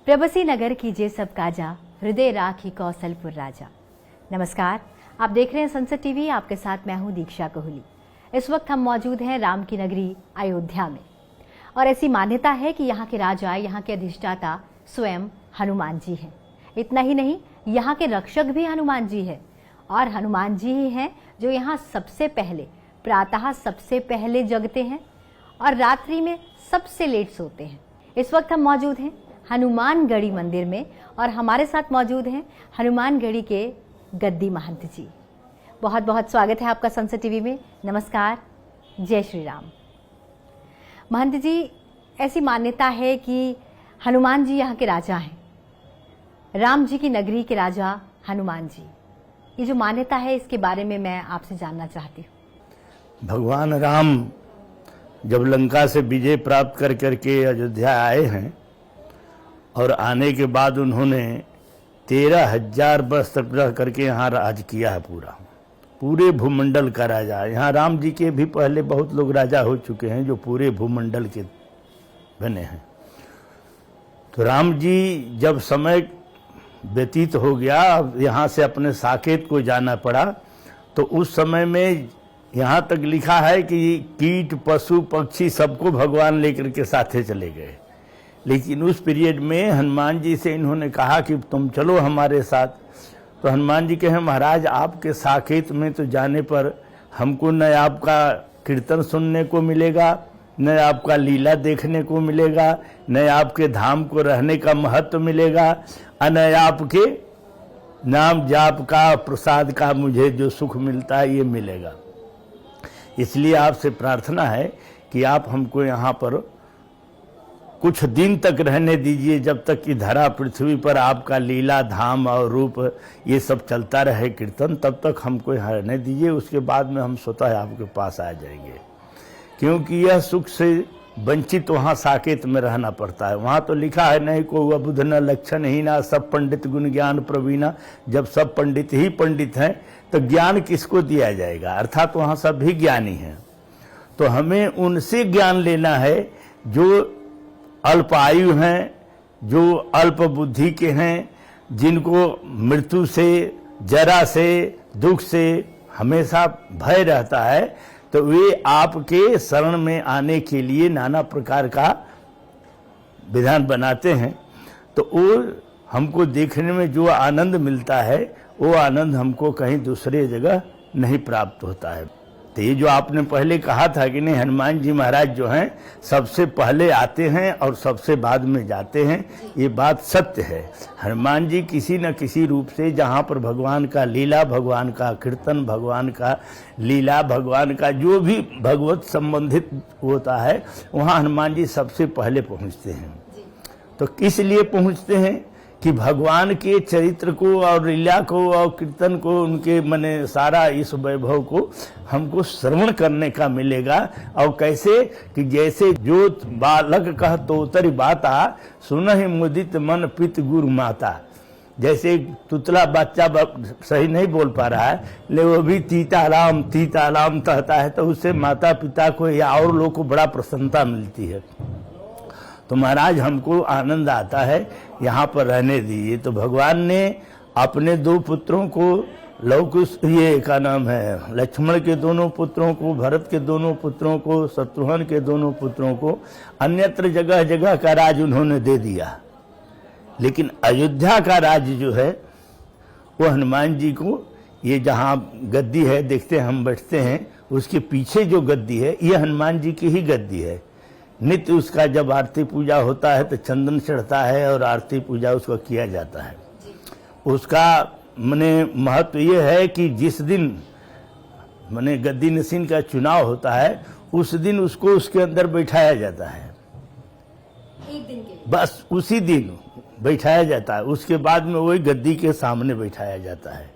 प्रबसी नगर कीजिए सब काजा, हृदय राखी कौशलपुर राजा। नमस्कार, आप देख रहे हैं संसद टीवी। आपके साथ मैं हूं दीक्षा कोहली। इस वक्त हम मौजूद हैं राम की नगरी अयोध्या में, और ऐसी मान्यता है कि यहाँ के राजा, यहाँ के अधिष्ठाता स्वयं हनुमान जी हैं। इतना ही नहीं, यहाँ के रक्षक भी हनुमान जी हैं, और हनुमान जी ही हैं जो यहाँ सबसे पहले प्रातः सबसे पहले जगते हैं और रात्रि में सबसे लेट सोते हैं। इस वक्त हम मौजूद हैं हनुमानगढ़ी मंदिर में, और हमारे साथ मौजूद हैं हनुमानगढ़ी के गद्दी महंत जी। बहुत बहुत स्वागत है आपका संसद टीवी में। नमस्कार, जय श्री राम। महंत जी, ऐसी मान्यता है कि हनुमान जी यहाँ के राजा हैं, राम जी की नगरी के राजा हनुमान जी। ये जो मान्यता है, इसके बारे में मैं आपसे जानना चाहती हूँ। भगवान राम जब लंका से विजय प्राप्त कर करके अयोध्या आए हैं, और आने के बाद उन्होंने 13,000 वर्ष तक रह करके यहाँ राज किया है। पूरे भूमंडल का राजा। यहाँ राम जी के भी पहले बहुत लोग राजा हो चुके हैं जो पूरे भूमंडल के बने हैं। तो राम जी जब समय व्यतीत हो गया, यहाँ से अपने साकेत को जाना पड़ा, तो उस समय में यहाँ तक लिखा है कि कीट पशु पक्षी सबको भगवान लेकर के साथे चले गए। लेकिन उस पीरियड में हनुमान जी से इन्होंने कहा कि तुम चलो हमारे साथ। तो हनुमान जी कहे, महाराज आपके साकेत में तो जाने पर हमको न आपका कीर्तन सुनने को मिलेगा, न आपका लीला देखने को मिलेगा, न आपके धाम को रहने का महत्व मिलेगा, न आपके नाम जाप का प्रसाद का मुझे जो सुख मिलता है ये मिलेगा। इसलिए आपसे प्रार्थना है कि आप हमको यहाँ पर कुछ दिन तक रहने दीजिए, जब तक कि धरा पृथ्वी पर आपका लीला धाम और रूप ये सब चलता रहे कीर्तन, तब तक हमको यहाँ रहने दीजिए। उसके बाद में हम स्वतः आपके पास आ जाएंगे, क्योंकि यह सुख से वंचित वहाँ साकेत में रहना पड़ता है। वहाँ तो लिखा है, नहीं को अबुध न लक्षण ही ना, सब पंडित गुण ज्ञान प्रवीणा। जब सब पंडित ही पंडित हैं तो ज्ञान किसको दिया जाएगा? अर्थात वहाँ सब भी ज्ञानी हैं। तो हमें उनसे ज्ञान लेना है जो अल्प आयु हैं, जो अल्प बुद्धि के हैं, जिनको मृत्यु से, जरा से, दुख से हमेशा भय रहता है। तो वे आपके शरण में आने के लिए नाना प्रकार का विधान बनाते हैं। तो वो हमको देखने में जो आनंद मिलता है, वो आनंद हमको कहीं दूसरे जगह नहीं प्राप्त होता है। तो ये जो आपने पहले कहा था कि नहीं, हनुमान जी महाराज जो हैं सबसे पहले आते हैं और सबसे बाद में जाते हैं, ये बात सत्य है। हनुमान जी किसी न किसी रूप से जहाँ पर भगवान का लीला, भगवान का कीर्तन, भगवान का लीला, भगवान का जो भी भगवत संबंधित होता है, वहाँ हनुमान जी सबसे पहले पहुँचते हैं। तो किस लिए पहुँचते हैं? कि भगवान के चरित्र को और लीला को और कीर्तन को, उनके मने सारा इस वैभव को हमको श्रवण करने का मिलेगा। और कैसे कि जैसे जो बालक कह तोतरी बाता, सुनहि मुदित मन पित गुरु माता। जैसे तुतला बच्चा सही नहीं बोल पा रहा है, ले वो भी तीता राम कहता है, तो उससे माता पिता को या और लोग को बड़ा प्रसन्नता मिलती है। तो महाराज हमको आनंद आता है, यहाँ पर रहने दीजिए। तो भगवान ने अपने दो पुत्रों को, लवकुश ये का नाम है, लक्ष्मण के दोनों पुत्रों को, भरत के दोनों पुत्रों को, शत्रुघ्न के दोनों पुत्रों को अन्यत्र जगह जगह का राज उन्होंने दे दिया। लेकिन अयोध्या का राज जो है वो हनुमान जी को, ये जहाँ गद्दी है देखते हैं हम बैठते हैं, उसके पीछे जो गद्दी है ये हनुमान जी की ही गद्दी है। नित्य उसका जब आरती पूजा होता है तो चंदन चढ़ता है और आरती पूजा उसको किया जाता है। उसका मने महत्व ये है कि जिस दिन मने गद्दी नशीन का चुनाव होता है, उस दिन उसको उसके अंदर बैठाया जाता है। एक दिन के बस उसी दिन बैठाया जाता है, उसके बाद में वही गद्दी के सामने बैठाया जाता है।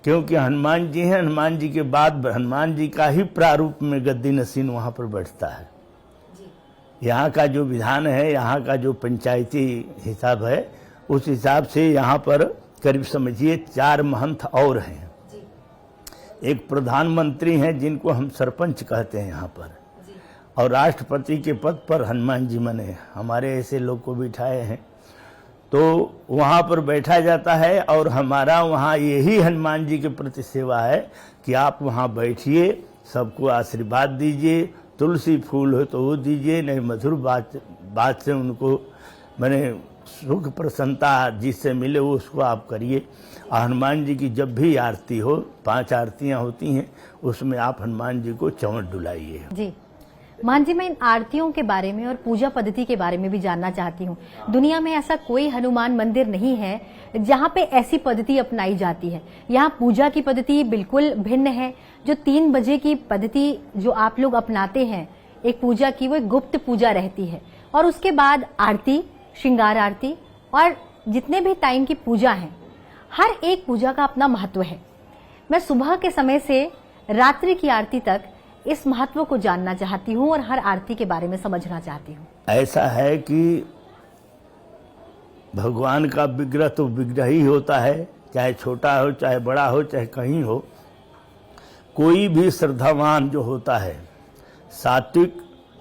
क्योंकि हनुमान जी हैं, हनुमान जी के बाद हनुमान जी का ही प्रारूप में गद्दी नशीन वहाँ पर बैठता है। यहाँ का जो विधान है, यहाँ का जो पंचायती हिसाब है, उस हिसाब से यहाँ पर करीब समझिए 4 महंत और हैं। एक प्रधानमंत्री हैं जिनको हम सरपंच कहते हैं यहाँ पर, और राष्ट्रपति के पद पर हनुमान जी मने हमारे ऐसे लोग को बिठाए हैं। तो वहाँ पर बैठा जाता है और हमारा वहाँ यही हनुमान जी के प्रति सेवा है कि आप वहाँ बैठिए, सबको आशीर्वाद दीजिए, तुलसी फूल हो तो वो दीजिए, नहीं मधुर बात से उनको मैंने सुख प्रसन्नता जिससे मिले वो उसको आप करिए। हनुमान जी की जब भी आरती हो, 5 आरतियाँ होती हैं, उसमें आप हनुमान जी को चौंट डुलाइए। जी मान जी, मैं इन आरतियों के बारे में और पूजा पद्धति के बारे में भी जानना चाहती हूँ। दुनिया में ऐसा कोई हनुमान मंदिर नहीं है जहाँ पे ऐसी पद्धति अपनाई जाती है। यहाँ पूजा की पद्धति बिल्कुल भिन्न है। जो 3 बजे की पद्धति जो आप लोग अपनाते हैं एक पूजा की, वो एक गुप्त पूजा रहती है, और उसके बाद आरती, श्रृंगार आरती और जितने भी टाइम की पूजा है, हर एक पूजा का अपना महत्व है। मैं सुबह के समय से रात्रि की आरती तक इस महत्व को जानना चाहती हूँ और हर आरती के बारे में समझना चाहती हूँ। ऐसा है कि भगवान का विग्रह तो विग्रह ही होता है, चाहे छोटा हो, चाहे बड़ा हो, चाहे कहीं हो। कोई भी श्रद्धावान जो होता है, सात्विक,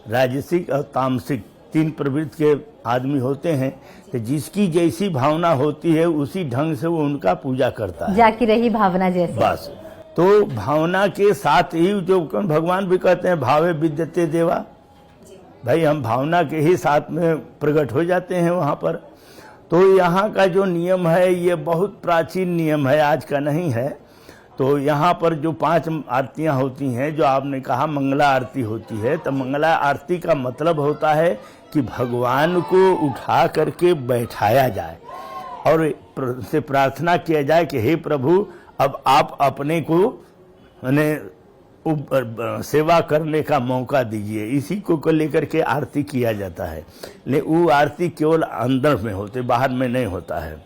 राजसिक और तामसिक 3 प्रवृत्ति के आदमी होते हैं, तो जिसकी जैसी भावना होती है उसी ढंग से वो उनका पूजा करता है। जाकी रही भावना जैसे। बस, तो भावना के साथ ही जो भगवान भी कहते हैं भावे विद्यते देवा, भाई हम भावना के ही साथ में प्रकट हो जाते हैं वहाँ पर। तो यहाँ का जो नियम है ये बहुत प्राचीन नियम है, आज का नहीं है। तो यहाँ पर जो 5 आरतियाँ होती हैं, जो आपने कहा मंगला आरती होती है, तो मंगला आरती का मतलब होता है कि भगवान को उठा करके बैठाया जाए और से प्रार्थना किया जाए कि हे प्रभु, अब आप अपने को सेवा करने का मौका दीजिए। इसी को लेकर के आरती किया जाता है। लेकिन वो आरती केवल अंदर में होते, बाहर में नहीं होता है।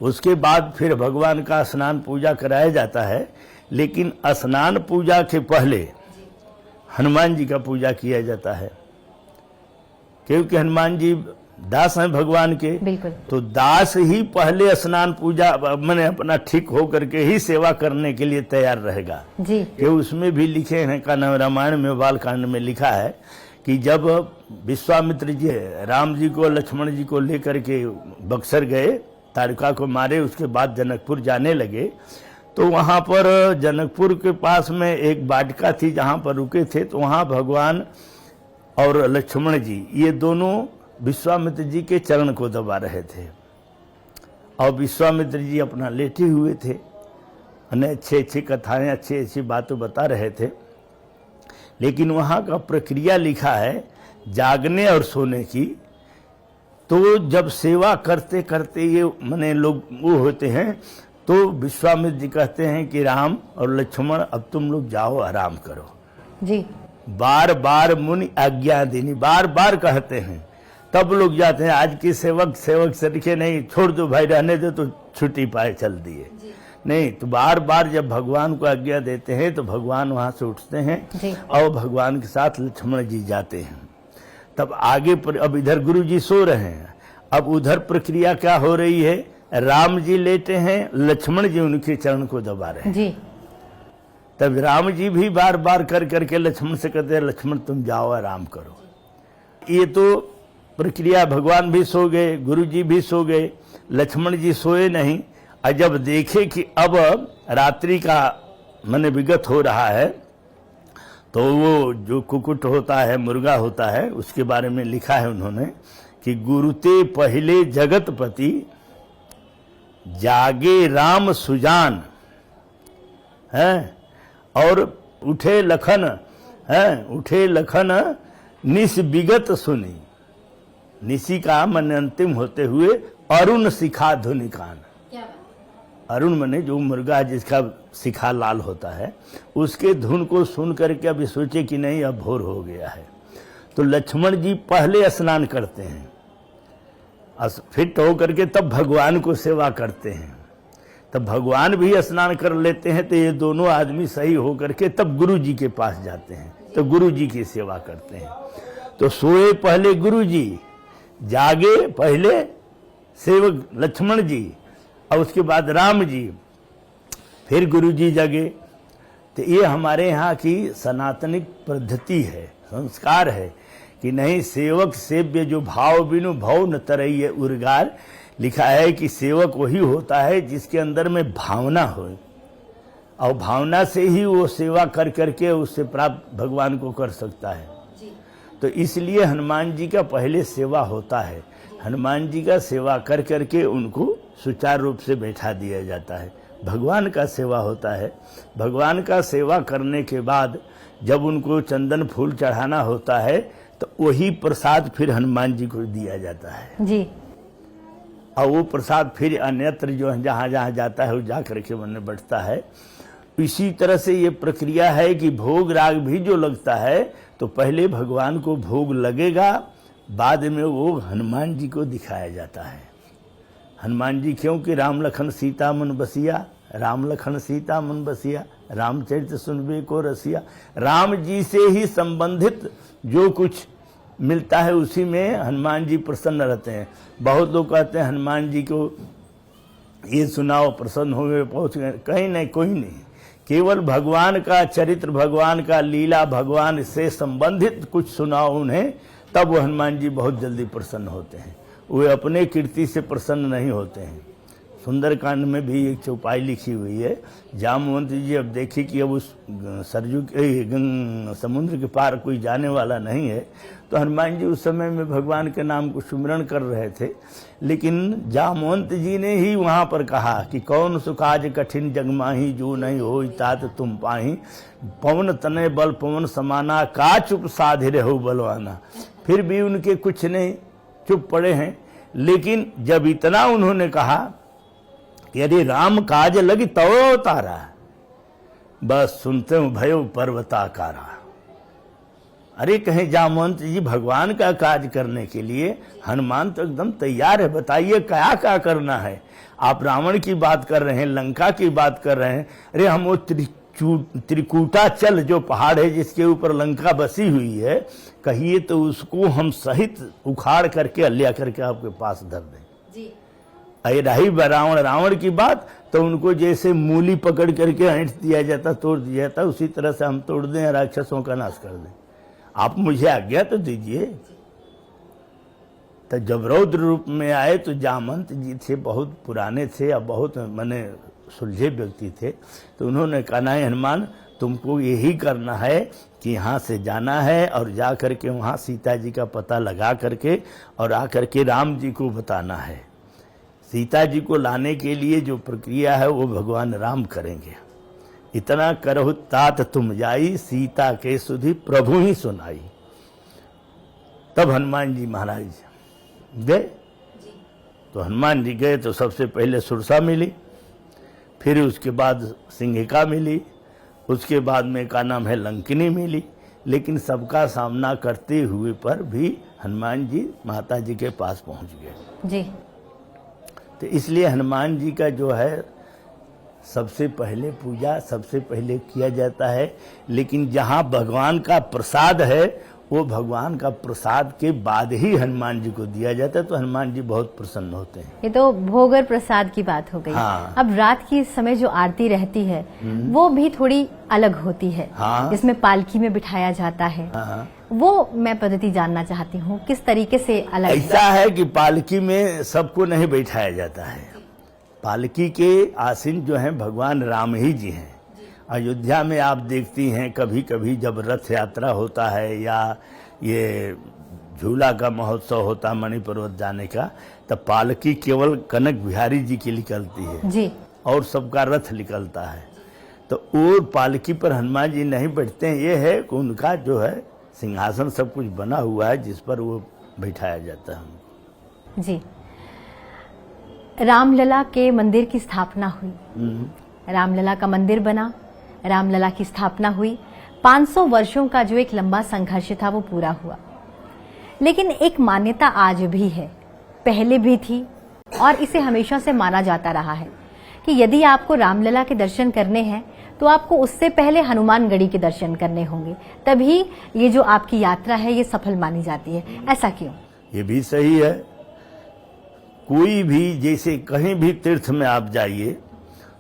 उसके बाद फिर भगवान का स्नान पूजा कराया जाता है, लेकिन स्नान पूजा के पहले हनुमान जी का पूजा किया जाता है, क्योंकि हनुमान जी दास हैं भगवान के। बिल्कुल। तो दास ही पहले स्नान पूजा मैंने अपना ठीक हो करके ही सेवा करने के लिए तैयार रहेगा जी। कि उसमें भी लिखे हैं का नाम रामायण में बालकांड में लिखा है कि जब विश्वामित्र जी राम जी को लक्ष्मण जी को लेकर के बक्सर गए, ताड़का को मारे, उसके बाद जनकपुर जाने लगे, तो वहाँ पर जनकपुर के पास में एक वाटिका थी जहाँ पर रुके थे। तो वहाँ भगवान और लक्ष्मण जी ये दोनों विश्वामित्र जी के चरण को दबा रहे थे और विश्वामित्र जी अपना लेटे हुए थे, उन्हें अच्छी कथाएं, अच्छी बातें बता रहे थे। लेकिन वहाँ का प्रक्रिया लिखा है जागने और सोने की। तो जब सेवा करते करते ये मने लोग वो होते हैं, तो विश्वामित्र जी कहते हैं कि राम और लक्ष्मण अब तुम लोग जाओ, आराम करो जी। बार बार मुनि आज्ञा देनी, बार बार कहते हैं, तब लोग जाते हैं। आज के सेवक से लिखे नहीं, छोड़ दो भाई, रहने दो, तो छुट्टी पाए चल दिए। नहीं, तो बार बार जब भगवान को आज्ञा देते हैं तो भगवान वहां से उठते हैं और भगवान के साथ लक्ष्मण जी जाते हैं। तब आगे पर अब इधर गुरु जी सो रहे हैं, अब उधर प्रक्रिया क्या हो रही है, राम जी लेटे हैं, लक्ष्मण जी उनके चरण को दबा रहे हैं जी। तब राम जी भी बार बार कर करके लक्ष्मण से कहते हैं लक्ष्मण तुम जाओ, आराम करो। ये तो प्रक्रिया, भगवान भी सो गए, गुरु जी भी सो गए, लक्ष्मण जी सोए नहीं। और जब देखे कि अब रात्रि का मन विगत हो रहा है, तो वो जो कुकुट होता है, मुर्गा होता है, उसके बारे में लिखा है उन्होंने कि गुरुते पहले जगतपति, जागे राम सुजान है, और उठे लखन है, उठे लखन निस विगत सुनी। निसी का मन अंतिम होते हुए अरुण शिखा धुनिकान। अरुण मने जो मुर्गा जिसका शिखा लाल होता है, उसके धुन को सुन करके अभी सोचे कि नहीं अब भोर हो गया है। तो लक्ष्मण जी पहले स्नान करते हैं, फिट होकर के तब भगवान को सेवा करते हैं। तब भगवान भी स्नान कर लेते हैं, तो ये दोनों आदमी सही होकर के तब गुरु जी के पास जाते हैं, तो गुरु जी की सेवा करते हैं। तो सोए पहले गुरु जी, जागे पहले सेवक लक्ष्मण जी, और उसके बाद राम जी, फिर गुरु जी जगे। तो ये हमारे यहाँ की सनातनिक पद्धति है, संस्कार है कि नहीं, सेवक सेव्य जो भाव बिनु भव न तरैये उर्गार। लिखा है कि सेवक वही होता है जिसके अंदर में भावना हो, और भावना से ही वो सेवा कर करके उससे प्राप्त भगवान को कर सकता है। तो इसलिए हनुमान जी का पहले सेवा होता है, हनुमान जी का सेवा कर करके उनको सुचारू रूप से बैठा दिया जाता है। भगवान का सेवा होता है, भगवान का सेवा करने के बाद जब उनको चंदन फूल चढ़ाना होता है तो वही प्रसाद फिर हनुमान जी को दिया जाता है जी। और वो प्रसाद फिर अन्यत्र जो है जहाँ जहाँ जाता है वो जा करके मन में बैठता है। इसी तरह से ये प्रक्रिया है कि भोग राग भी जो लगता है तो पहले भगवान को भोग लगेगा, बाद में वो हनुमान जी को दिखाया जाता है। हनुमान जी क्योंकि राम लखन सीता मन बसिया, राम लखन सीता मन बसिया, रामचरित सुनबे को रसिया। राम जी से ही संबंधित जो कुछ मिलता है उसी में हनुमान जी प्रसन्न रहते हैं। बहुत लोग कहते हैं हनुमान जी को ये सुनाओ प्रसन्न हो गए, पहुँच गए। कहीं नहीं, कोई नहीं, केवल भगवान का चरित्र, भगवान का लीला, भगवान से संबंधित कुछ सुनाओ उन्हें, तब वो हनुमान जी बहुत जल्दी प्रसन्न होते हैं। वे अपने कीर्ति से प्रसन्न नहीं होते हैं। सुंदरकांड में भी एक चौपाई लिखी हुई है, जामवंत जी अब देखिए कि अब उस सरजू के समुद्र के पार कोई जाने वाला नहीं है, तो हनुमान जी उस समय में भगवान के नाम को सुमिरन कर रहे थे, लेकिन जामवंत जी ने ही वहाँ पर कहा कि कौन सुकाज कठिन जगमाही, जो नहीं हो तात तुम पाही, पवन तने बल पवन समाना, का चुप साधे रहो बलवाना। फिर भी उनके कुछ नहीं, चुप पड़े हैं। लेकिन जब इतना उन्होंने कहा कि अरे राम काज लगी तो तारा, बस सुनते हूं भयो पर्वताकारा। अरे कहीं जामवंत जी भगवान का काज करने के लिए हनुमान तो एकदम तैयार है, बताइए क्या क्या करना है। आप रावण की बात कर रहे हैं, लंका की बात कर रहे हैं, अरे हम वो त्रिकूटाचल जो पहाड़ है जिसके ऊपर लंका बसी हुई है, कहिए तो उसको हम सहित उखाड़ करके लिया करके आपके पास धर दें जी। अरे रही रावण की बात, तो उनको जैसे मूली पकड़ करके ऐंठ दिया जाता, तोड़ दिया जाता, उसी तरह से हम तोड़ दें, राक्षसों का नाश कर दें। आप मुझे आज्ञा तो दीजिए। तो जब रौद्र रूप में आए तो जामवंत जी थे, बहुत पुराने थे और बहुत माने सुलझे व्यक्ति थे, तो उन्होंने कहा नहीं हनुमान, तुमको यही करना है कि यहाँ से जाना है और जा करके वहाँ सीता जी का पता लगा करके और आकर के राम जी को बताना है। सीता जी को लाने के लिए जो प्रक्रिया है वो भगवान राम करेंगे। इतना करहु तात तुम जाई, सीता के सुधि प्रभु ही सुनाई। तब हनुमान जी महाराज गए। तो हनुमान जी गए तो सबसे पहले सुरसा मिली, फिर उसके बाद सिंहिका मिली, उसके बाद में का नाम है लंकिनी मिली। लेकिन सबका सामना करते हुए पर भी हनुमान जी माता जी के पास पहुंच गए जी। तो इसलिए हनुमान जी का जो है सबसे पहले पूजा सबसे पहले किया जाता है। लेकिन जहाँ भगवान का प्रसाद है वो भगवान का प्रसाद के बाद ही हनुमान जी को दिया जाता है, तो हनुमान जी बहुत प्रसन्न होते हैं। ये तो भोग और प्रसाद की बात हो गई। हाँ। अब रात की समय जो आरती रहती है वो भी थोड़ी अलग होती है। हाँ। जिसमें पालकी में बिठाया जाता है। हाँ। वो मैं पद्धति जानना चाहती हूँ, किस तरीके से अलग है? ऐसा है कि पालकी में सबको नहीं बैठाया जाता है। पालकी के आसीन जो हैं भगवान राम ही जी हैं। अयोध्या में आप देखती हैं कभी कभी जब रथ यात्रा होता है या ये झूला का महोत्सव होता है मणि पर्वत जाने का, तब पालकी केवल कनक बिहारी जी की निकलती है जी, और सबका रथ निकलता है। तो और पालकी पर हनुमान जी नहीं बैठते हैं। ये है कि उनका जो है सिंहासन सब कुछ बना हुआ है जिस पर वो बैठाया जाता है। जी। रामलला के मंदिर की स्थापना हुई, रामलला का मंदिर बना, रामलला की स्थापना हुई, 500 वर्षों का जो एक लंबा संघर्ष था वो पूरा हुआ। लेकिन एक मान्यता आज भी है, पहले भी थी और इसे हमेशा से माना जाता रहा है कि यदि आपको रामलला के दर्शन करने हैं तो आपको उससे पहले हनुमानगढ़ी के दर्शन करने होंगे, तभी ये जो आपकी यात्रा है ये सफल मानी जाती है। ऐसा क्यों? ये भी सही है। कोई भी जैसे कहीं भी तीर्थ में आप जाइए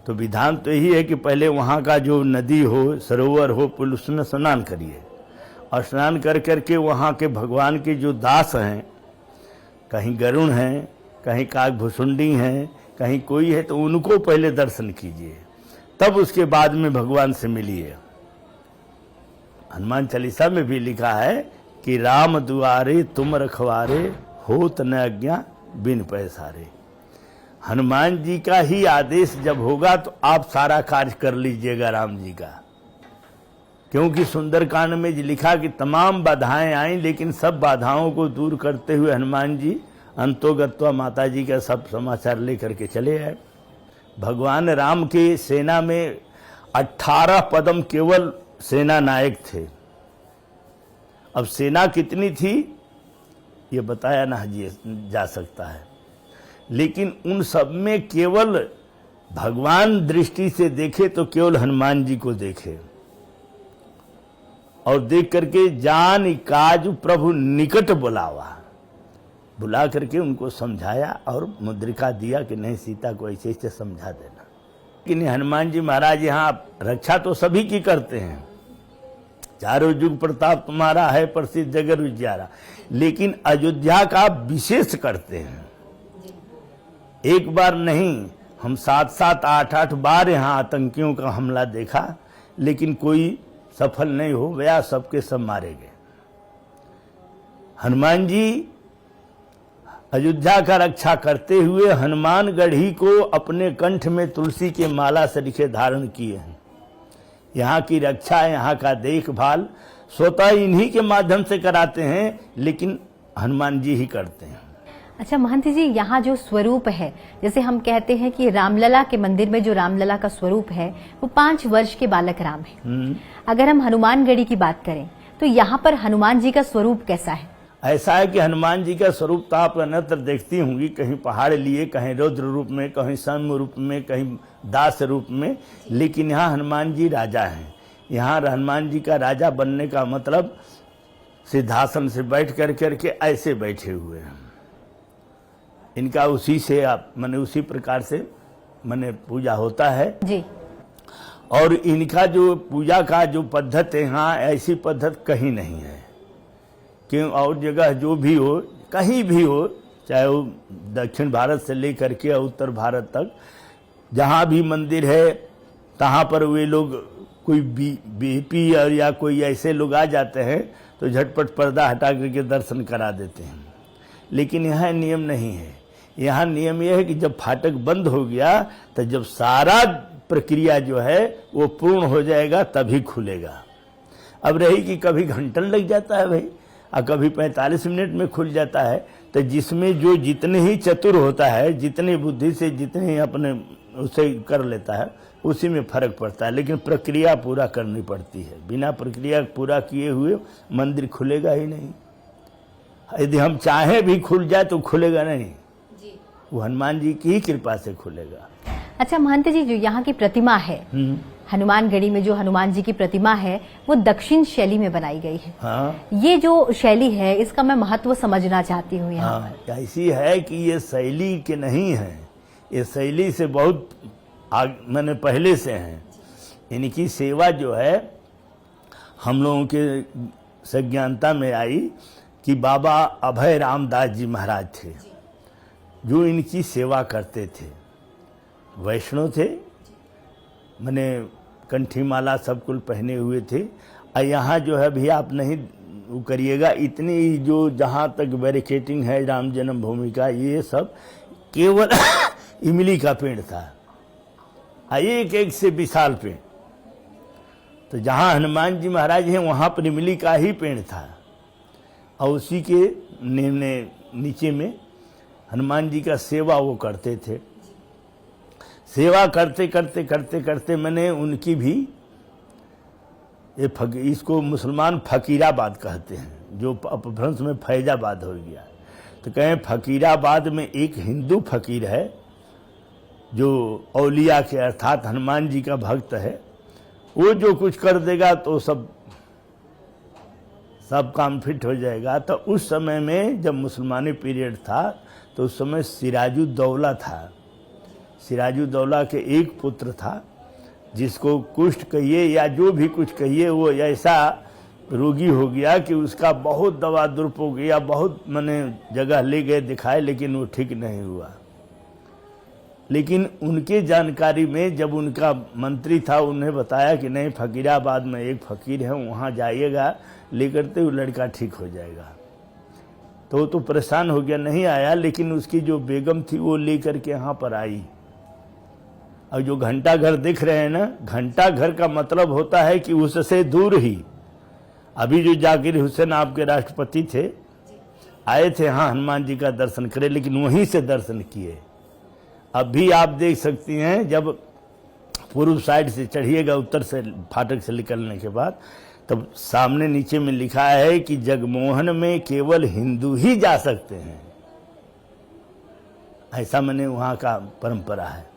तो विधान तो यही है कि पहले वहाँ का जो नदी हो, सरोवर हो, पुल, उसमें स्नान करिए और स्नान कर करके वहाँ के भगवान के जो दास हैं, कहीं गरुण हैं, कहीं काकभुसुंडी हैं, कहीं कोई है, तो उनको पहले दर्शन कीजिए, तब उसके बाद में भगवान से मिलिए। हनुमान चालीसा में भी लिखा है कि राम दुआरे तुम रखवारे, होत न आज्ञा बिन पैसारे। हनुमान जी का ही आदेश जब होगा तो आप सारा कार्य कर लीजिएगा राम जी का, क्योंकि सुंदरकांड में लिखा कि तमाम बाधाएं आईं, लेकिन सब बाधाओं को दूर करते हुए हनुमान जी अंतोगत्वा माता जी का सब समाचार लेकर के चले आए। भगवान राम के सेना में 18 पदम केवल सेना नायक थे। अब सेना कितनी थी ये बताया ना जा सकता है, लेकिन उन सब में केवल भगवान दृष्टि से देखे तो केवल हनुमान जी को देखे, और देख करके जान काज प्रभु निकट बुला करके उनको समझाया और मुद्रिका दिया कि नहीं, सीता को ऐसे ऐसे समझा देना। लेकिन हनुमान जी महाराज यहाँ रक्षा तो सभी की करते हैं, चारों युग प्रताप तुम्हारा है प्रसिद्ध जगत उजियारा, लेकिन अयोध्या का विशेष करते हैं। एक बार नहीं, हम 7-7, 8-8 बार यहाँ आतंकियों का हमला देखा, लेकिन कोई सफल नहीं हो गया, सबके सब मारे गए। हनुमान जी अयोध्या का रक्षा करते हुए हनुमानगढ़ी को अपने कंठ में तुलसी के माला से लिखे धारण किए हैं। यहाँ की रक्षा, यहाँ का देखभाल स्वतः इन्हीं के माध्यम से कराते हैं, लेकिन हनुमान जी ही करते हैं। अच्छा महंत जी, यहाँ जो स्वरूप है, जैसे हम कहते हैं कि रामलला के मंदिर में जो रामलला का स्वरूप है वो 5 वर्ष के बालक राम है। अगर हम हनुमानगढ़ी की बात करें तो यहाँ पर हनुमान जी का स्वरूप कैसा है? ऐसा है कि हनुमान जी का स्वरूप तो आप अन्यत्र देखती होंगी, कहीं पहाड़ लिए, कहीं रुद्र रूप में, कहीं सौम्य रूप में, कहीं दास रूप में, लेकिन यहाँ हनुमान जी राजा हैं। यहाँ हनुमान जी का राजा बनने का मतलब सिंहासन से बैठ करके ऐसे बैठे हुए हैं। इनका उसी से आप माने उसी प्रकार से माने पूजा होता है जी। और इनका जो पूजा का जो पद्धत है, यहाँ ऐसी पद्धत कहीं नहीं है। क्यों? और जगह जो भी हो, कहीं भी हो, चाहे वो दक्षिण भारत से लेकर के उत्तर भारत तक, जहाँ भी मंदिर है तहाँ पर वे लोग कोई बीपी और या कोई ऐसे लोग आ जाते हैं तो झटपट पर्दा हटा करके दर्शन करा देते हैं। लेकिन यहाँ नियम नहीं है। यहाँ नियम यह है कि जब फाटक बंद हो गया तो जब सारा प्रक्रिया जो है वो पूर्ण हो जाएगा तभी खुलेगा। अब रही कि कभी घंटन लग जाता है भाई, और कभी 45 मिनट में खुल जाता है, तो जिसमें जो जितने ही चतुर होता है, जितनी बुद्धि से जितने अपने उसे कर लेता है, उसी में फर्क पड़ता है। लेकिन प्रक्रिया पूरा करनी पड़ती है। बिना प्रक्रिया पूरा किए हुए मंदिर खुलेगा ही नहीं। यदि हम चाहें भी खुल जाए तो खुलेगा नहीं, वो हनुमान जी की ही कृपा से खुलेगा। अच्छा महंत जी, जो यहाँ की प्रतिमा है, हनुमानगढ़ी में जो हनुमान जी की प्रतिमा है वो दक्षिण शैली में बनाई गई है। हाँ। ये जो शैली है इसका मैं महत्व समझना चाहती हूँ यहाँ पर। ऐसी है कि ये शैली के नहीं है, ये शैली से बहुत मैंने पहले से हैं। इनकी सेवा जो है हम लोगों के संज्ञानता में आई कि बाबा अभय रामदास जी महाराज थे जो इनकी सेवा करते थे। वैष्णव थे, मैंने कंठी माला सब कुल पहने हुए थे। और यहाँ जो है भी आप नहीं वो करिएगा, इतनी जो जहाँ तक बैरिकेटिंग है राम जन्मभूमि का, ये सब केवल इमली का पेड़ था, एक एक से विशाल पेड़। तो जहाँ हनुमान जी महाराज हैं वहाँ पर इमली का ही पेड़ था, और उसी के नीचे में हनुमान जी का सेवा वो करते थे। सेवा करते करते करते करते मैंने उनकी भी इसको मुसलमान फकीराबाद कहते हैं, जो अपभ्रंश में फैजाबाद हो गया। तो कहें फकीराबाद में एक हिंदू फकीर है जो औलिया के अर्थात हनुमान जी का भक्त है। वो जो कुछ कर देगा तो सब काम फिट हो जाएगा। तो उस समय में जब मुसलमानी पीरियड था तो उस समय सिराजुद्दौला था। सिराजुद्दौला के एक पुत्र था जिसको कुष्ठ कहिए या जो भी कुछ कहिए, वो ऐसा रोगी हो गया कि उसका बहुत दवा दुरुप हो गया, बहुत मैंने जगह ले गए दिखाए, लेकिन वो ठीक नहीं हुआ। लेकिन उनके जानकारी में जब उनका मंत्री था, उन्हें बताया कि नहीं, फकीराबाद में एक फकीर है, वहाँ जाइएगा, लेकर के वो लड़का ठीक हो जाएगा। तो वो तो परेशान हो गया, नहीं आया। लेकिन उसकी जो बेगम थी वो लेकर के यहाँ पर आई। और जो घंटा घर दिख रहे हैं ना, घंटा घर का मतलब होता है कि उससे दूर ही, अभी जो जाकिर हुसैन आपके राष्ट्रपति थे, आए थे हाँ हनुमान जी का दर्शन करे, लेकिन वहीं से दर्शन किए। अब भी आप देख सकती हैं, जब पूर्व साइड से चढ़िएगा, उत्तर से फाटक से निकलने के बाद, तब सामने नीचे में लिखा है कि जगमोहन में केवल हिंदू ही जा सकते हैं। ऐसा मैंने वहाँ का परंपरा है।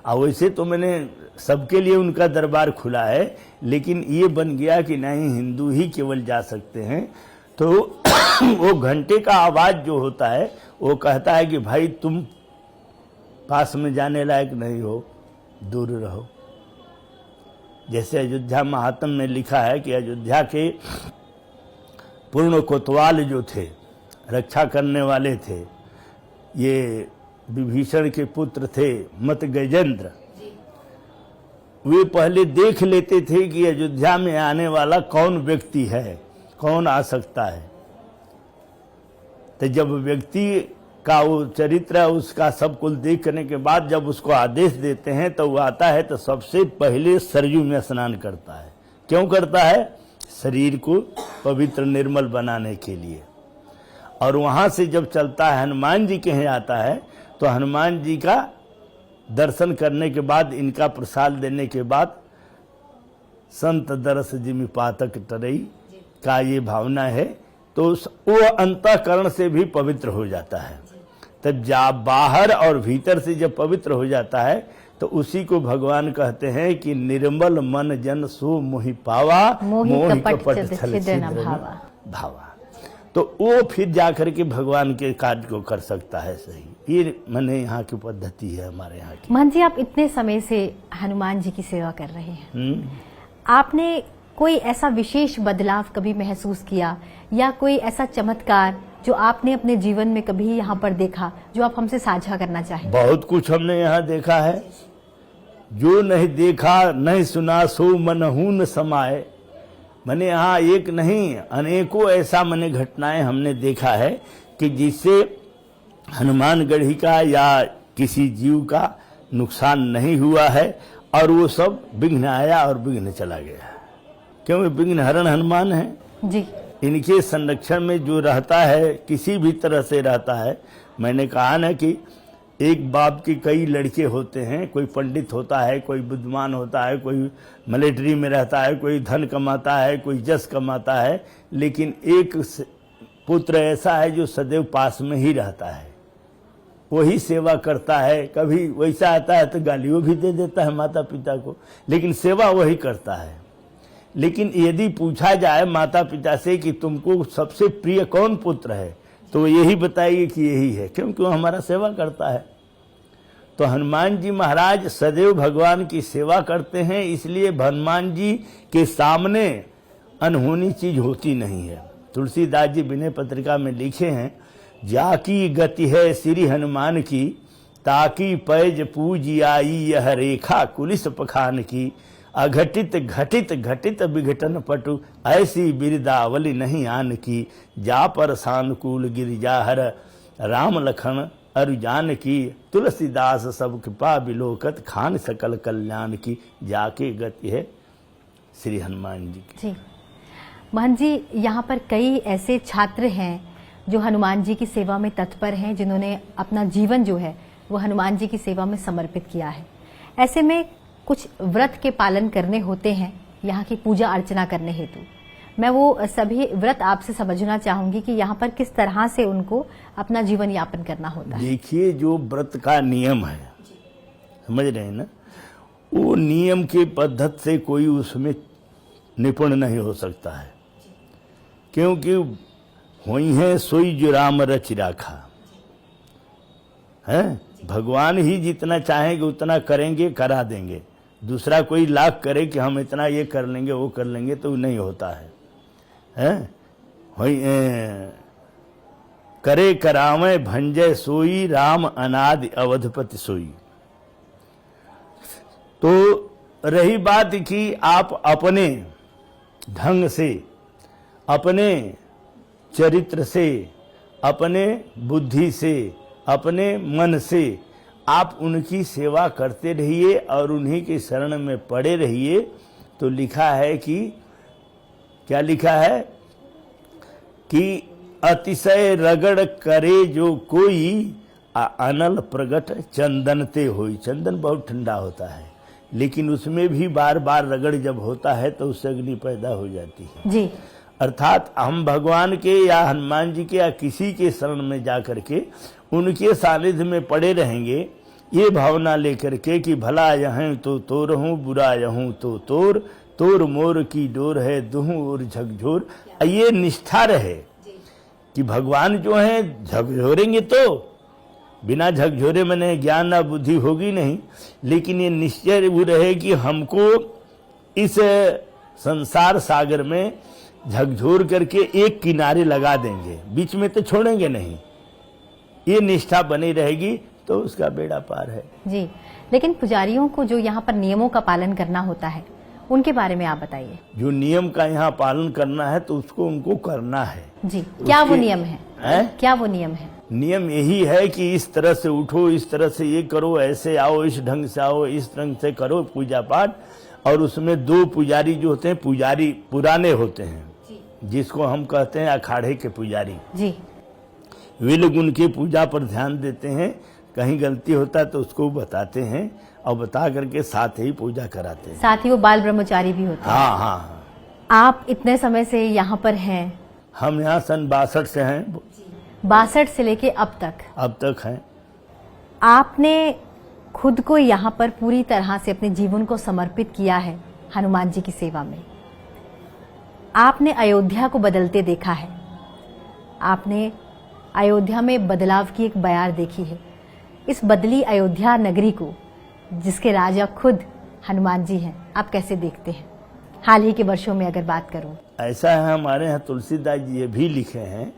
और वैसे तो मैंने सबके लिए उनका दरबार खुला है, लेकिन ये बन गया कि नहीं, हिंदू ही केवल जा सकते हैं। तो वो घंटे का आवाज जो होता है वो कहता है कि भाई तुम पास में जाने लायक नहीं हो, दूर रहो। जैसे अयोध्या महात्म में लिखा है कि अयोध्या के पूर्ण कोतवाल जो थे, रक्षा करने वाले थे, ये विभीषण के पुत्र थे मत गजेंद्र, वे पहले देख लेते थे कि अयोध्या में आने वाला कौन व्यक्ति है, कौन आ सकता है। तो जब व्यक्ति का वो चरित्र, उसका सब कुल देख करने के बाद जब उसको आदेश देते हैं तो वो आता है, तो सबसे पहले सरयू में स्नान करता है। क्यों करता है? शरीर को पवित्र निर्मल बनाने के लिए। और वहां से जब चलता है हनुमान जी के यहाँ आता है, तो हनुमान जी का दर्शन करने के बाद, इनका प्रसाद देने के बाद, संत दरस जिमि पातक टरई का ये भावना है, तो वो अंतःकरण से भी पवित्र हो जाता है। तब जा बाहर और भीतर से जब पवित्र हो जाता है, तो उसी को भगवान कहते हैं कि निर्मल मन जन सो मोहि पावा, मोहि कपट छल छिद्र न भावा। तो वो फिर जाकर के भगवान के कार्य को कर सकता है। सही, ये मैंने यहाँ की पद्धति है हमारे यहाँ की। मान जी, आप इतने समय से हनुमान जी की सेवा कर रहे हैं, आपने कोई ऐसा विशेष बदलाव कभी महसूस किया, या कोई ऐसा चमत्कार जो आपने अपने जीवन में कभी यहाँ पर देखा, जो आप हमसे साझा करना चाहें? बहुत कुछ हमने यहाँ देखा है। जो नहीं देखा नहीं सुना सो मनहू न समाए। मैंने यहाँ एक नहीं अनेकों ऐसा मैंने घटनाएं हमने देखा है कि जिससे हनुमानगढ़ी का या किसी जीव का नुकसान नहीं हुआ है, और वो सब विघ्न आया और विघ्न चला गया। क्योंकि विघ्न हरण हनुमान है जी। इनके संरक्षण में जो रहता है, किसी भी तरह से रहता है। मैंने कहा ना कि एक बाप के कई लड़के होते हैं, कोई पंडित होता है, कोई बुद्धिमान होता है, कोई मिलिट्री में रहता है, कोई धन कमाता है, कोई जस कमाता है, लेकिन एक पुत्र ऐसा है जो सदैव पास में ही रहता है, वही सेवा करता है। कभी वैसा आता है तो गालियों भी दे देता है माता पिता को, लेकिन सेवा वही करता है। लेकिन यदि पूछा जाए माता पिता से कि तुमको सबसे प्रिय कौन पुत्र है, तो यही बताइए कि यही है, क्योंकि वो हमारा सेवा करता है। तो हनुमान जी महाराज सदैव भगवान की सेवा करते हैं, इसलिए हनुमान जी के सामने अनहोनी चीज होती नहीं है। तुलसीदास जी विनय पत्रिका में लिखे हैं, जाकी गति है श्री हनुमान की, ताकि पैज पूज आई यह रेखा कुलिस पखान की, अघटित घटित घटित विघटन पटु ऐसी बिरदावली नहीं आन की, जा पर सानुकूल गिरिजाहर राम लखन अरुजान की, तुलसीदास सब कृपा बिलोकत खान सकल कल्याण की, जाके गति है श्री हनुमान जी की। जी महंत जी, यहाँ पर कई ऐसे छात्र हैं जो हनुमान जी की सेवा में तत्पर हैं, जिन्होंने अपना जीवन जो है वो हनुमान जी की सेवा में समर्पित किया है। ऐसे में कुछ व्रत के पालन करने होते हैं यहाँ की पूजा अर्चना करने हेतु। मैं वो सभी व्रत आपसे समझना चाहूंगी कि यहाँ पर किस तरह से उनको अपना जीवन यापन करना होता है। देखिए, जो व्रत का नियम है, समझ रहे हैं ना, वो नियम के पद्धति से कोई उसमें निपुण नहीं हो सकता है, क्योंकि हुई है सोई जो राम रच राखा है। भगवान ही जितना चाहेंगे उतना करेंगे, करा देंगे। दूसरा कोई लाख करे कि हम इतना ये कर लेंगे वो कर लेंगे, तो नहीं होता है। हैं करे करावे भंजय सोई, राम अनादि अवधपति सोई। तो रही बात कि आप अपने ढंग से, अपने चरित्र से, अपने बुद्धि से, अपने मन से आप उनकी सेवा करते रहिए और उन्हीं की शरण में पड़े रहिए। तो लिखा है कि क्या लिखा है कि अतिशय रगड़ करे जो कोई, अनल प्रगट चंदनते होई। चंदन बहुत ठंडा होता है, लेकिन उसमें भी बार बार रगड़ जब होता है तो उससे अग्नि पैदा हो जाती है जी। अर्थात हम भगवान के या हनुमान जी के या किसी के शरण में जाकर के उनके सानिध्य में पड़े रहेंगे, ये भावना लेकर के कि भला यहूं तो तोर हूँ, बुरा यहूं तो तोर, तोर मोर की डोर है दुहूं और झकझोर। ये निष्ठा रहे कि भगवान जो है झकझोरेंगे तो बिना झकझोरे मैंने ज्ञान ना बुद्धि होगी नहीं, लेकिन ये निश्चय वो रहे कि हमको इस संसार सागर में झकझोर करके एक किनारे लगा देंगे, बीच में तो छोड़ेंगे नहीं। ये निष्ठा बनी रहेगी तो उसका बेड़ा पार है जी। लेकिन पुजारियों को जो यहाँ पर नियमों का पालन करना होता है, उनके बारे में आप बताइए। जो नियम का यहाँ पालन करना है तो उसको उनको करना है जी। क्या वो नियम है? क्या वो नियम है? नियम यही है कि इस तरह से उठो, इस तरह से ये करो, ऐसे आओ, इस ढंग से आओ, इस ढंग से करो पूजा पाठ। और उसमें 2 पुजारी जो होते हैं, पुजारी पुराने होते हैं जिसको हम कहते हैं अखाड़े के पुजारी जी। वे लोग उनके पूजा पर ध्यान देते हैं, कहीं गलती होता है तो उसको बताते हैं और बता करके साथ ही पूजा कराते हैं। साथ ही वो बाल ब्रह्मचारी भी होते हैं। हाँ हाँ। आप इतने समय से यहाँ पर हैं? हम यहाँ सन 62 से हैं। 62 से लेके अब तक हैं। आपने खुद को यहाँ पर पूरी तरह से अपने जीवन को समर्पित किया है हनुमान जी की सेवा में। आपने अयोध्या को बदलते देखा है, आपने अयोध्या में बदलाव की एक बयार देखी है। इस बदली अयोध्या नगरी को, जिसके राजा खुद हनुमान जी हैं, आप कैसे देखते हैं हाल ही के वर्षों में अगर बात करूं? ऐसा है, हमारे यहाँ तुलसीदास जी ये भी लिखे हैं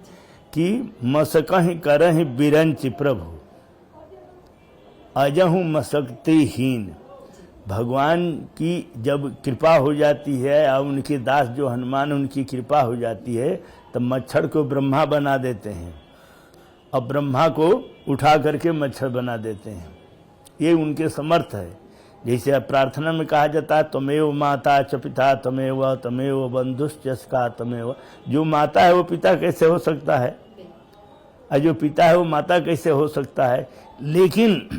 कि मसकहि करहि बिरंच प्रभु, अजहु मसक्तिहीन। भगवान की जब कृपा हो जाती है और उनके दास जो हनुमान, उनकी कृपा हो जाती है तो मच्छर को ब्रह्मा बना देते हैं और ब्रह्मा को उठा करके मच्छर बना देते हैं। ये उनके समर्थ है। जैसे प्रार्थना में कहा जाता है त्वमेव माता च पिता तमेव बंधुश्च सखा तमेव। जो माता है वो पिता कैसे हो सकता है, और जो पिता है वो माता कैसे हो सकता है। लेकिन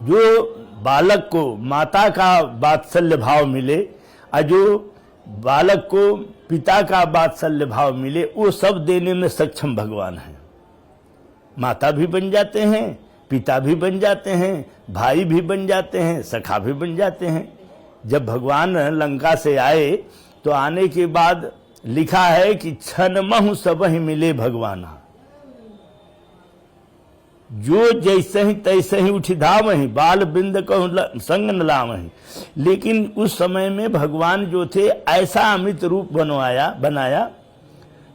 जो बालक को माता का वात्सल्य भाव मिले और जो बालक को पिता का वात्सल्य भाव मिले, वो सब देने में सक्षम भगवान है। माता भी बन जाते हैं, पिता भी बन जाते हैं, भाई भी बन जाते हैं, सखा भी बन जाते हैं। जब भगवान लंका से आए तो आने के बाद लिखा है कि छनमहु सबहि मिले भगवाना, जो जैसे ही तैसे ही उठी धावहि, बाल बिंद कहु संग न लावहि। लेकिन उस समय में भगवान जो थे ऐसा अमित रूप बनाया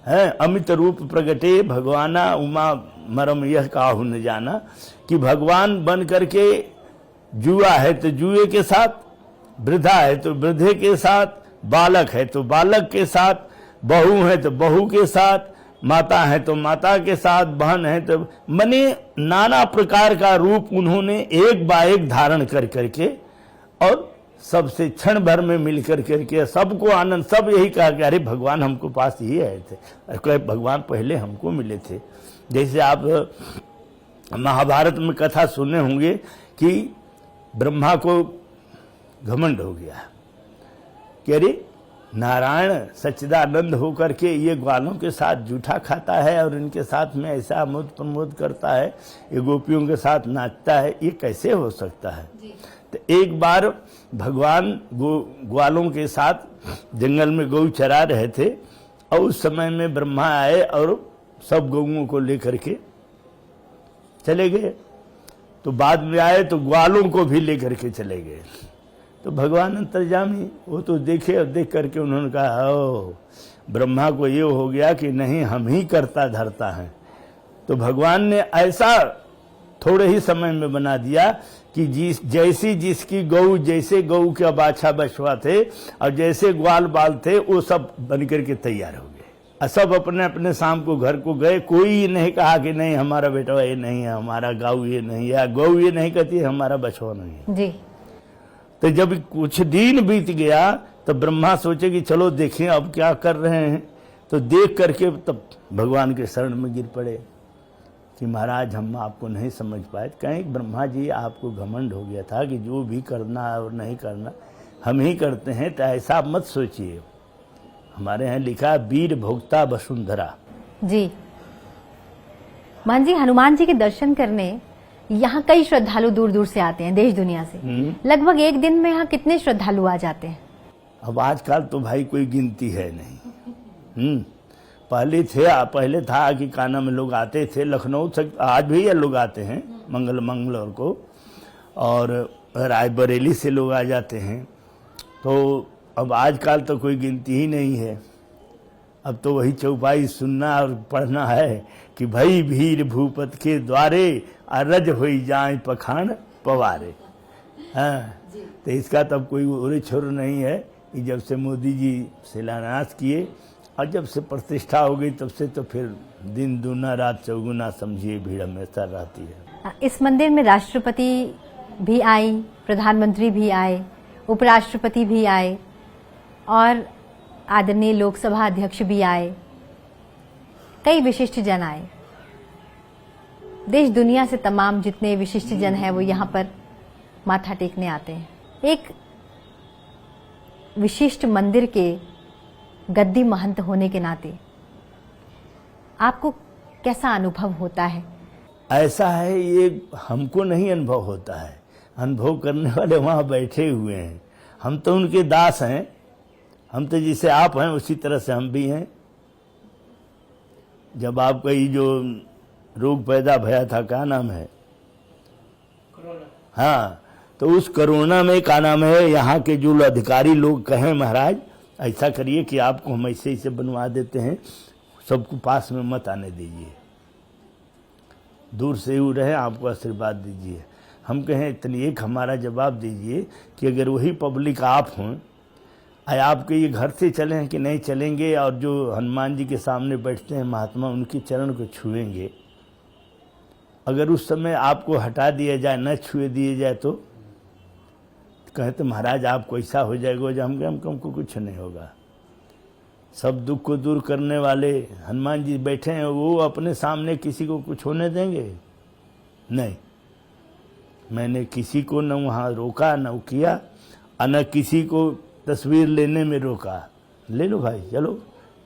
है। अमित रूप प्रगटे भगवाना, उमा मरम यह काहू न जाना। कि भगवान बन करके जुआ है तो जुए के साथ, वृद्धा है तो वृद्धे के साथ, बालक है तो बालक के साथ, बहू है तो बहू के साथ, माता है तो माता के साथ, बहन है तो, मने नाना प्रकार का रूप उन्होंने एक बा एक धारण कर करके और सबसे क्षण भर में मिल कर करके सबको आनंद। सब यही कहा कि अरे भगवान हमको पास ही आए थे, भगवान पहले हमको मिले थे। जैसे आप महाभारत में कथा सुने होंगे कि ब्रह्मा को घमंड हो गया कि अरे नारायण सच्चिदानंद होकर के ये ग्वालों के साथ जूठा खाता है और इनके साथ में ऐसा आमोद प्रमोद करता है, ये गोपियों के साथ नाचता है, ये कैसे हो सकता है। तो एक बार भगवान ग्वालों के साथ जंगल में गौ चरा रहे थे और उस समय में ब्रह्मा आए और सब गौओं को लेकर के चले गए। तो बाद में आए तो ग्वालों को भी लेकर के चले गए। तो भगवान अंतर्यामी वो तो देखे और देख करके उन्होंने कहा ओ ब्रह्मा को ये हो गया कि नहीं, हम ही करता धरता है। तो भगवान ने ऐसा थोड़े ही समय में बना दिया कि जैसी जिसकी गऊ, जैसे गऊ के बाछा बछवा थे और जैसे ग्वाल बाल थे, वो सब बन करके तैयार हो गए। सब अपने अपने शाम को घर को गए। कोई ये नहीं कहा कि नहीं हमारा बेटा ये नहीं है, हमारा गऊ ये नहीं है, गऊ ये नहीं कहती है, हमारा बछवा नहीं है जी। तो जब कुछ दिन बीत गया तो ब्रह्मा सोचे कि चलो देखें अब क्या कर रहे हैं। तो देख करके तब भगवान के शरण में गिर पड़े कि महाराज हम आपको नहीं समझ पाए। कहें ब्रह्मा जी आपको घमंड हो गया था कि जो भी करना और नहीं करना हम ही करते हैं, तो ऐसा मत सोचिए। हमारे यहाँ लिखा वीर भोक्ता वसुंधरा जी। मान जी, हनुमान जी के दर्शन करने यहाँ कई श्रद्धालु दूर दूर से आते हैं, देश दुनिया से। लगभग एक दिन में यहाँ कितने श्रद्धालु आ जाते हैं? अब आजकल तो भाई कोई गिनती है नहीं। पहले था कि काना में लोग आते थे, लखनऊ से आज भी ये लोग आते हैं मंगलवार को, और रायबरेली से लोग आ जाते हैं। तो अब आजकल तो कोई गिनती ही नहीं है। अब तो वही चौपाई सुनना और पढ़ना है कि भई भीर भूपत के द्वारे अरज हुई जाए पखान पवारे। हाँ, तो इसका तब कोई उरे छोर नहीं है कि जब से मोदी जी शिलान्यास किए और जब से प्रतिष्ठा हो गई तब से तो फिर दिन दूना रात चौगुना समझिए भीड़ हमेशा रहती है। इस मंदिर में राष्ट्रपति भी आई, प्रधानमंत्री भी आए, उपराष्ट्रपति भी आए और आदरणीय लोकसभा अध्यक्ष भी आए, कई विशिष्ट जन आए। देश दुनिया से तमाम जितने विशिष्ट जन हैं वो यहाँ पर माथा टेकने आते हैं। एक विशिष्ट मंदिर के गद्दी महंत होने के नाते आपको कैसा अनुभव होता है? ऐसा है, ये हमको नहीं अनुभव होता है, अनुभव करने वाले वहाँ बैठे हुए हैं। हम तो उनके दास हैं। हम तो जैसे आप हैं उसी तरह से हम भी हैं। जब आपका ये जो रोग पैदा भया था, क्या नाम है? हाँ, तो उस कोरोना में क्या नाम है, यहाँ के जो अधिकारी लोग कहें महाराज ऐसा करिए कि आपको हम ऐसे ऐसे बनवा देते हैं, सबको पास में मत आने दीजिए, दूर से ही रहे, आपको आशीर्वाद दीजिए। हम कहें इतनी एक हमारा जवाब दीजिए कि अगर वही पब्लिक आप हों, आपके ये घर से चलें कि नहीं चलेंगे, और जो हनुमान जी के सामने बैठते हैं महात्मा, उनके चरण को छुएंगे, अगर उस समय आपको हटा दिया जाए, न छुए दिए जाए, तो कहते महाराज आपको ऐसा हो जाएगा। जब हमको कुछ नहीं होगा। सब दुख को दूर करने वाले हनुमान जी बैठे हैं, वो अपने सामने किसी को कुछ होने देंगे? नहीं। मैंने किसी को न वहाँ रोका, न किया, न किसी को तस्वीर लेने में रोका। ले लो भाई, चलो।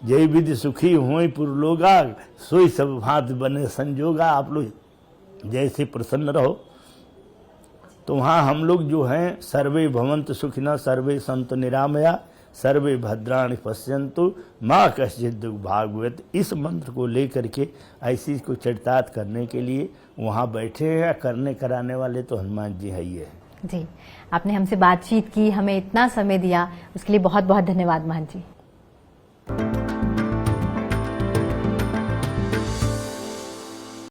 जय विधि सुखी होई पुरलोगा, सोई सब भांत बने संजोगा। आप लोग जैसे प्रसन्न रहो। तो वहाँ हम लोग जो हैं, सर्वे भवन्तु सुखिनः, सर्वे सन्तु निरामया, सर्वे भद्राणि पश्यन्तु माँ कश्चित् दुःख भाग्भवेत्, इस मंत्र को लेकर के ऐसी को चरितार्थ करने के लिए वहाँ बैठे हैं। करने कराने वाले तो हनुमान जी है ही है। जी, आपने हमसे बातचीत की, हमें इतना समय दिया, उसके लिए बहुत बहुत धन्यवाद महंत जी।